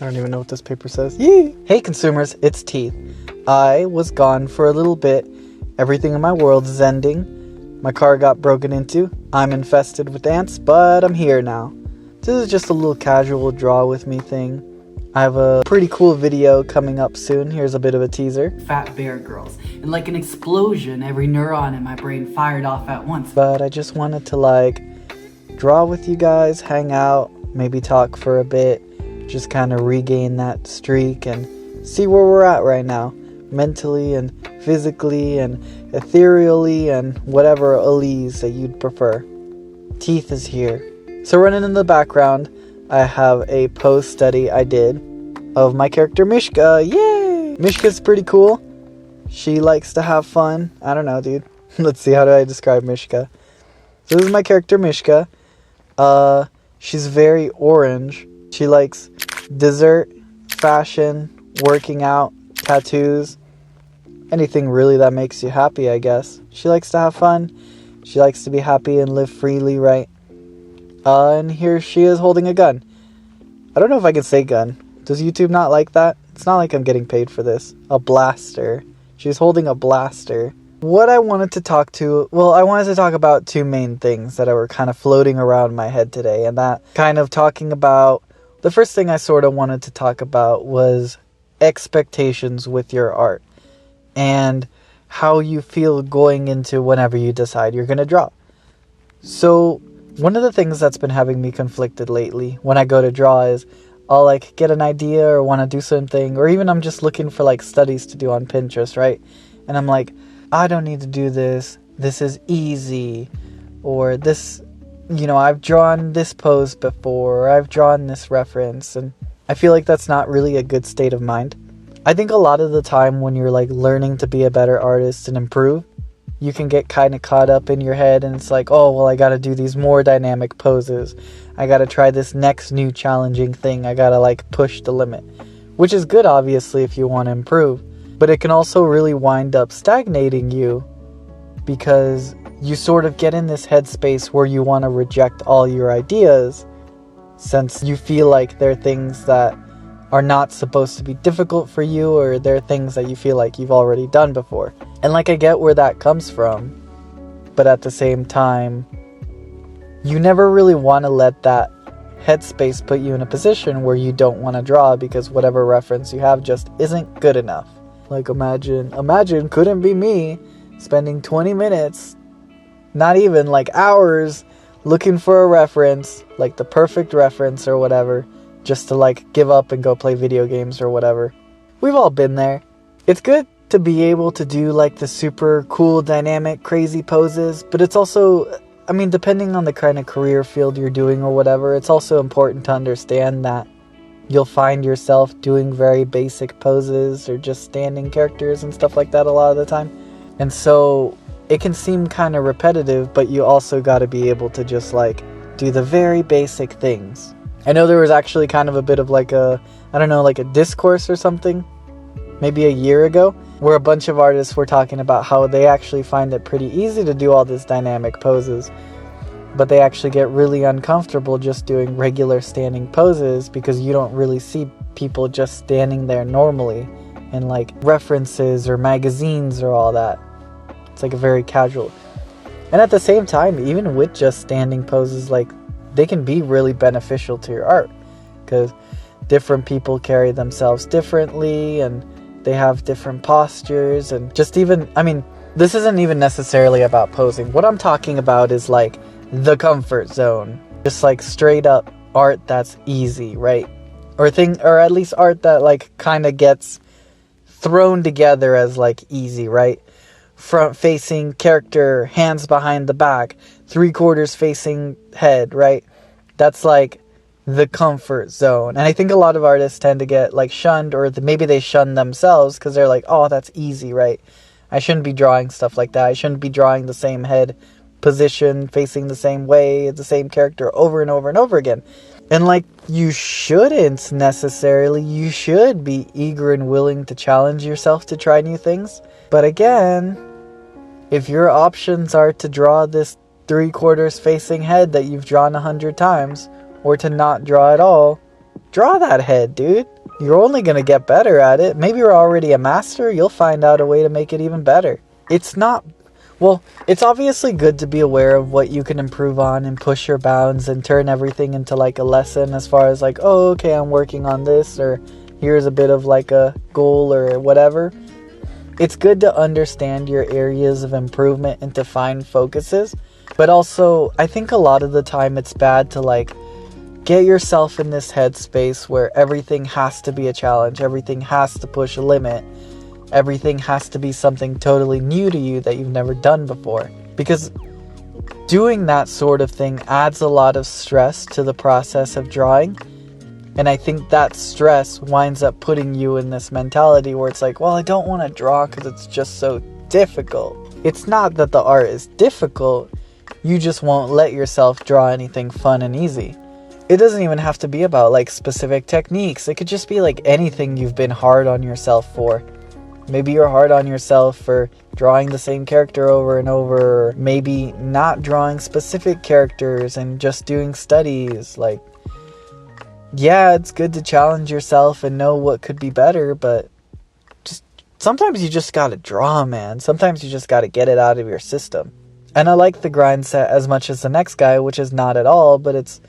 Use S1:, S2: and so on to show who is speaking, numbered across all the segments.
S1: I don't even know what this paper says. Yee! Hey consumers, it's Teeth. I was gone for a little bit. Everything in my world is ending. My car got broken into. I'm infested with ants, but I'm here now. This is just a little casual draw with me thing. I have a pretty cool video coming up soon. Here's a bit of a teaser.
S2: Fat bear girls. And like an explosion, every neuron in my brain fired off at once.
S1: But I just wanted to draw with you guys, hang out, maybe talk for a bit, just kind of regain that streak and see where we're at right now, mentally and physically and ethereally and whatever elise that you'd prefer. Teeth is here. So running in the background, I have a pose study I did of my character Mishka. Yay! Mishka's pretty cool. She likes to have fun. I don't know, dude. Let's see, how do I describe Mishka? So this is my character Mishka. She's very orange. She likes dessert, fashion, working out, tattoos, anything really that makes you happy, I guess. She likes to have fun. She likes to be happy and live freely, right? And here she is holding a gun. I don't know if I can say gun. Does YouTube not like that? It's not like I'm getting paid for this. A blaster. She's holding a blaster. What I wanted to talk about two main things that were kind of floating around my head today. And that kind of talking about, the first thing I sort of wanted to talk about was expectations with your art. And how you feel going into whenever you decide you're going to draw. So one of the things that's been having me conflicted lately when I go to draw is I'll get an idea or want to do something, or even I'm just looking for studies to do on Pinterest, right? And I'm like, I don't need to do this. This is easy. Or this, I've drawn this pose before, or I've drawn this reference. And I feel like that's not really a good state of mind. I think a lot of the time when you're learning to be a better artist and improve, you can get kind of caught up in your head and it's I gotta do these more dynamic poses. I gotta try this next new challenging thing. I gotta push the limit. Which is good, obviously, if you want to improve. But it can also really wind up stagnating you because you sort of get in this headspace where you want to reject all your ideas since you feel like they're things that are not supposed to be difficult for you, or they're things that you feel like you've already done before. And I get where that comes from, but at the same time, you never really want to let that headspace put you in a position where you don't want to draw because whatever reference you have just isn't good enough. Imagine couldn't be me spending 20 minutes, not even hours, looking for a reference, the perfect reference or whatever, just to give up and go play video games or whatever. We've all been there. It's good to be able to do the super cool, dynamic, crazy poses, but it's also, depending on the kind of career field you're doing or whatever, it's also important to understand that you'll find yourself doing very basic poses or just standing characters and stuff like that a lot of the time. And so it can seem kind of repetitive, but you also got to be able to just do the very basic things. I know there was actually kind of a bit of a discourse or something, maybe a year ago, where a bunch of artists were talking about how they actually find it pretty easy to do all these dynamic poses, but they actually get really uncomfortable just doing regular standing poses because you don't really see people just standing there normally in references or magazines or all that. It's a very casual. And at the same time, even with just standing poses, they can be really beneficial to your art because different people carry themselves differently and they have different postures and just even, this isn't even necessarily about posing. What I'm talking about is the comfort zone, just straight up art that's easy, right? Or at least art that kind of gets thrown together as easy, right? Front facing character, hands behind the back, 3/4 facing head, right? That's the comfort zone. And I think a lot of artists tend to get shunned, or maybe they shun themselves because they're oh, that's easy, right? I shouldn't be drawing stuff like that. I shouldn't be drawing the same head position, facing the same way, the same character over and over and over again. And you shouldn't necessarily. You should be eager and willing to challenge yourself to try new things. But again, if your options are to draw this 3/4 facing head that you've drawn 100 times, or to not draw at all, draw that head, dude. You're only going to get better at it. Maybe you're already a master. You'll find out a way to make it even better. It's not... Well, it's obviously good to be aware of what you can improve on and push your bounds and turn everything into like a lesson as far as like, oh, okay, I'm working on this, or here's a bit of like a goal or whatever. It's good to understand your areas of improvement and to find focuses. But also, I think a lot of the time it's bad to like get yourself in this headspace where everything has to be a challenge, everything has to push a limit. Everything has to be something totally new to you that you've never done before. Because doing that sort of thing adds a lot of stress to the process of drawing. And I think that stress winds up putting you in this mentality where it's like, well, I don't want to draw because it's just so difficult. It's not that the art is difficult. You just won't let yourself draw anything fun and easy. It doesn't even have to be about like specific techniques. It could just be like anything you've been hard on yourself for. Maybe you're hard on yourself for drawing the same character over and over. Or maybe not drawing specific characters and just doing studies. Like, yeah, it's good to challenge yourself and know what could be better, but just sometimes you just gotta draw, man. Sometimes you just gotta get it out of your system. And I like the grind set as much as the next guy, which is not at all, but it's,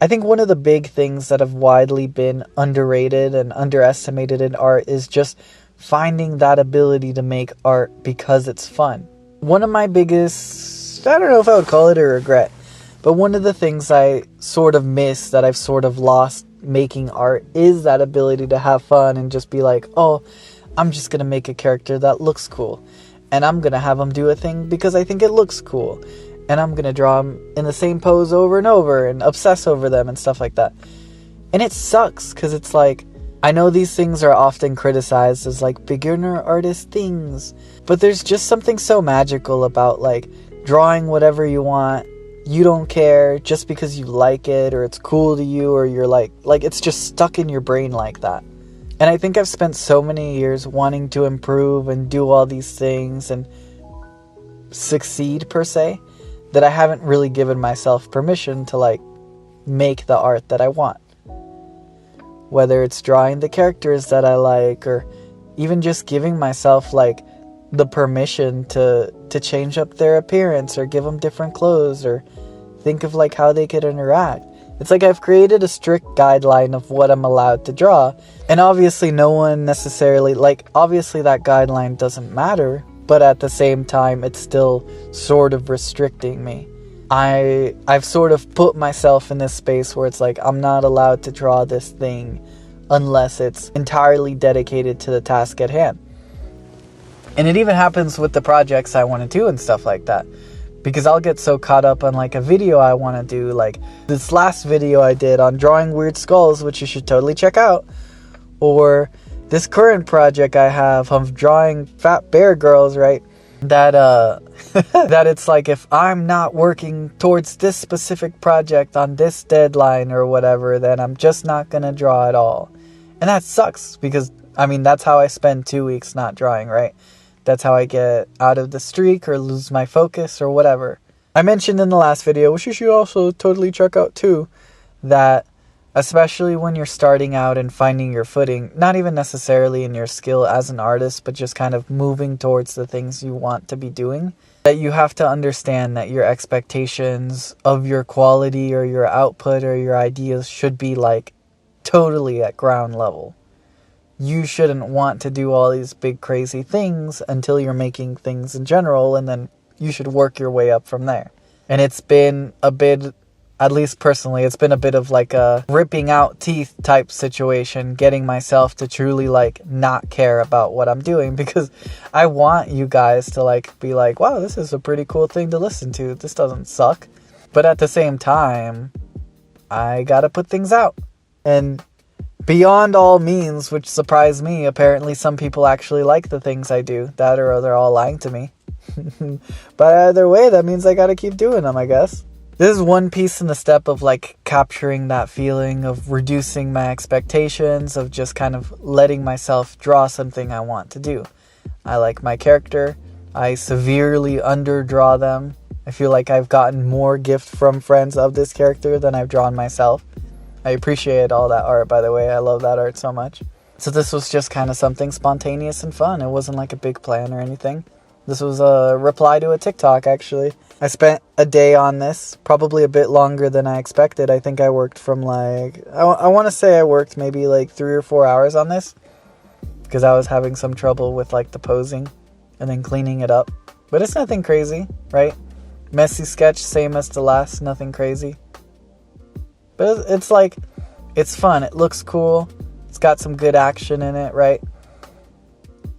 S1: I think one of the big things that have widely been underrated and underestimated in art is just finding that ability to make art because it's fun. One of my biggest, I don't know if I would call it a regret, but one of the things I sort of miss that I've sort of lost making art is that ability to have fun and just be like, oh, I'm just going to make a character that looks cool. And I'm going to have them do a thing because I think it looks cool. And I'm going to draw them in the same pose over and over and obsess over them and stuff like that. And it sucks because it's like, I know these things are often criticized as like beginner artist things, but there's just something so magical about like drawing whatever you want. You don't care just because you like it or it's cool to you or you're like it's just stuck in your brain like that. And I think I've spent so many years wanting to improve and do all these things and succeed per se that I haven't really given myself permission to like make the art that I want. Whether it's drawing the characters that I like or even just giving myself like the permission to change up their appearance or give them different clothes or think of like how they could interact. It's like I've created a strict guideline of what I'm allowed to draw. And obviously no one necessarily, like obviously that guideline doesn't matter, but at the same time it's still sort of restricting me. I've sort of put myself in this space where it's like I'm not allowed to draw this thing unless it's entirely dedicated to the task at hand. And it even happens with the projects I want to do and stuff like that. Because I'll get so caught up on like a video I want to do, like this last video I did on drawing weird skulls, which you should totally check out. Or this current project I have of drawing fat bear girls, right? That that it's like if I'm not working towards this specific project on this deadline or whatever, then I'm just not gonna draw at all. And that sucks because I mean that's how I spend 2 weeks not drawing, right? That's how I get out of the streak or lose my focus or whatever. I mentioned in the last video, which you should also totally check out too, that especially when you're starting out and finding your footing, not even necessarily in your skill as an artist, but just kind of moving towards the things you want to be doing, that you have to understand that your expectations of your quality or your output or your ideas should be like totally at ground level. You shouldn't want to do all these big crazy things until you're making things in general, and then you should work your way up from there. And it's been a bit, at least personally, it's been a bit of like a ripping out teeth type situation, getting myself to truly like not care about what I'm doing, because I want you guys to like be like, wow, this is a pretty cool thing to listen to. This doesn't suck. But at the same time, I gotta put things out. And beyond all means, which surprised me, apparently some people actually like the things I do. That or they're all lying to me. But either way, that means I gotta keep doing them, I guess. This is one piece in the step of like capturing that feeling of reducing my expectations, of just kind of letting myself draw something I want to do. I like my character. I severely underdraw them. I feel like I've gotten more gift from friends of this character than I've drawn myself. I appreciate all that art, by the way. I love that art so much. So this was just kind of something spontaneous and fun. It wasn't like a big plan or anything. This was a reply to a TikTok, actually. I spent a day on this, probably a bit longer than I expected. I think I worked from like, I want to say I worked maybe like 3 or 4 hours on this, because I was having some trouble with like the posing and then cleaning it up. But it's nothing crazy, right? Messy sketch, same as the last, nothing crazy. But it's like, it's fun. It looks cool. It's got some good action in it, right?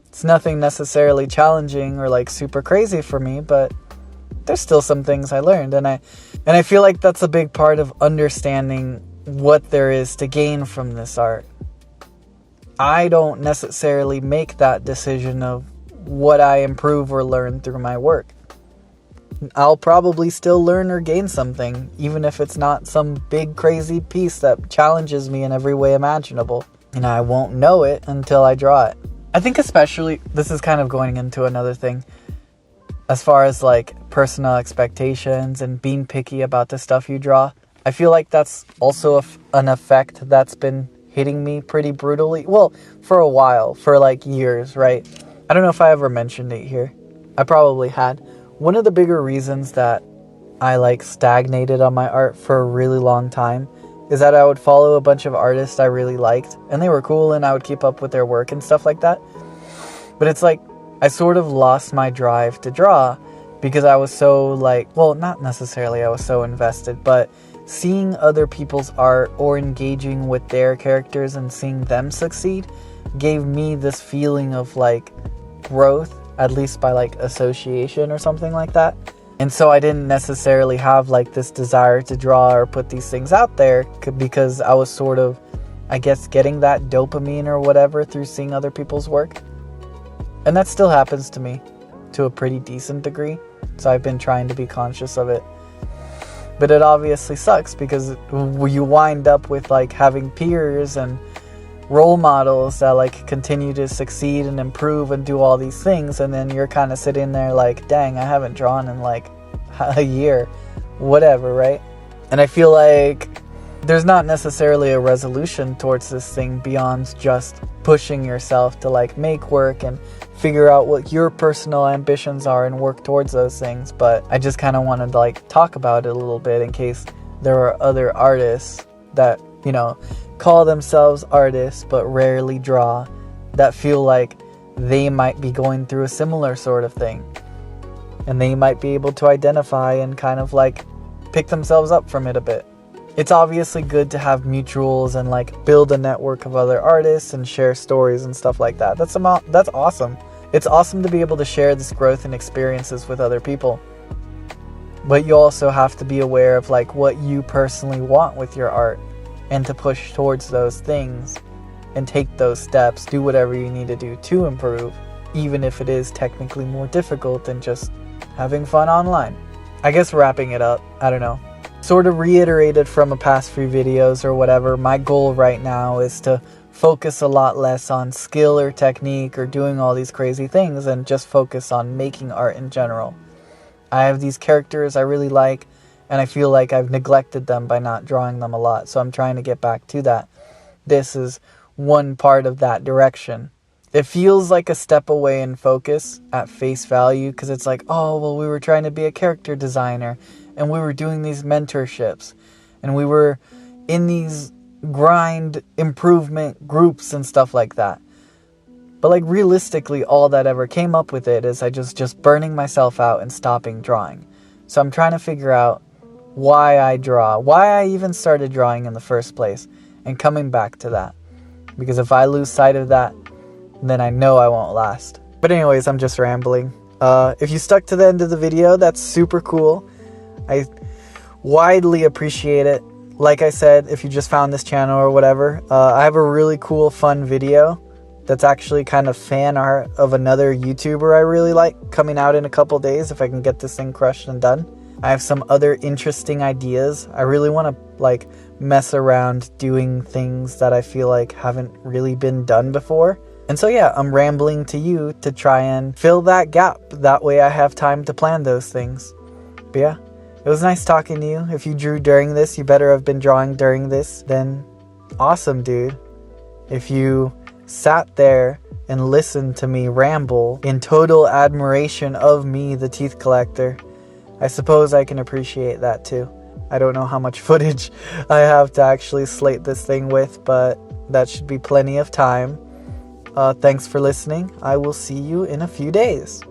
S1: It's nothing necessarily challenging or like super crazy for me, but there's still some things I learned. And I feel like that's a big part of understanding what there is to gain from this art. I don't necessarily make that decision of what I improve or learn through my work. I'll probably still learn or gain something, even if it's not some big crazy piece that challenges me in every way imaginable. And I won't know it until I draw it. I think especially, this is kind of going into another thing, as far as like personal expectations and being picky about the stuff you draw. I feel like that's also an effect that's been hitting me pretty brutally. Well, for a while, for like years, right? I don't know if I ever mentioned it here. I probably had. One of the bigger reasons that I like stagnated on my art for a really long time is that I would follow a bunch of artists I really liked, and they were cool, and I would keep up with their work and stuff like that. But it's like, I sort of lost my drive to draw because I was so like, well, not necessarily I was so invested, but seeing other people's art or engaging with their characters and seeing them succeed gave me this feeling of like growth, at least by like association or something like that. And so I didn't necessarily have like this desire to draw or put these things out there because I was sort of, I guess, getting that dopamine or whatever through seeing other people's work. And that still happens to me to a pretty decent degree. So I've been trying to be conscious of it. But it obviously sucks because you wind up with like having peers and role models that like continue to succeed and improve and do all these things, and then you're kind of sitting there like, dang, I haven't drawn in like a year, whatever, right? And I feel like there's not necessarily a resolution towards this thing beyond just pushing yourself to like make work and figure out what your personal ambitions are and work towards those things. But I just kind of wanted to like talk about it a little bit in case there are other artists that, you know, call themselves artists but rarely draw, that feel like they might be going through a similar sort of thing, and they might be able to identify and kind of like pick themselves up from it a bit. It's obviously good to have mutuals and like build a network of other artists and share stories and stuff like that. That's awesome. It's awesome to be able to share this growth and experiences with other people. But you also have to be aware of like what you personally want with your art, and to push towards those things and take those steps, do whatever you need to do to improve, even if it is technically more difficult than just having fun online. I guess wrapping it up, I don't know, sort of reiterated from a past few videos or whatever, my goal right now is to focus a lot less on skill or technique or doing all these crazy things and just focus on making art in general. I have these characters I really like, and I feel like I've neglected them by not drawing them a lot. So I'm trying to get back to that. This is one part of that direction. It feels like a step away in focus at face value, because it's like, oh, well, we were trying to be a character designer, and we were doing these mentorships, and we were in these grind improvement groups and stuff like that. But like realistically, all that ever came up with it is I just burning myself out and stopping drawing. So I'm trying to figure out why I draw, why I even started drawing in the first place, and coming back to that. Because if I lose sight of that, then I know I won't last. But anyways, I'm just rambling. If you stuck to the end of the video, that's super cool. I widely appreciate it. Like I said, if you just found this channel or whatever, I have a really cool, fun video that's actually kind of fan art of another YouTuber I really like, coming out in a couple days if I can get this thing crushed and done. I have some other interesting ideas. I really want to like mess around doing things that I feel like haven't really been done before. And so yeah, I'm rambling to you to try and fill that gap. That way I have time to plan those things. But yeah, It was nice talking to you. If you drew during this, you better have been drawing during this. Then awesome, dude. If you sat there and listened to me ramble in total admiration of me, the teeth collector, I suppose I can appreciate that too. I don't know how much footage I have to actually slate this thing with, but that should be plenty of time. Thanks for listening. I will see you in a few days.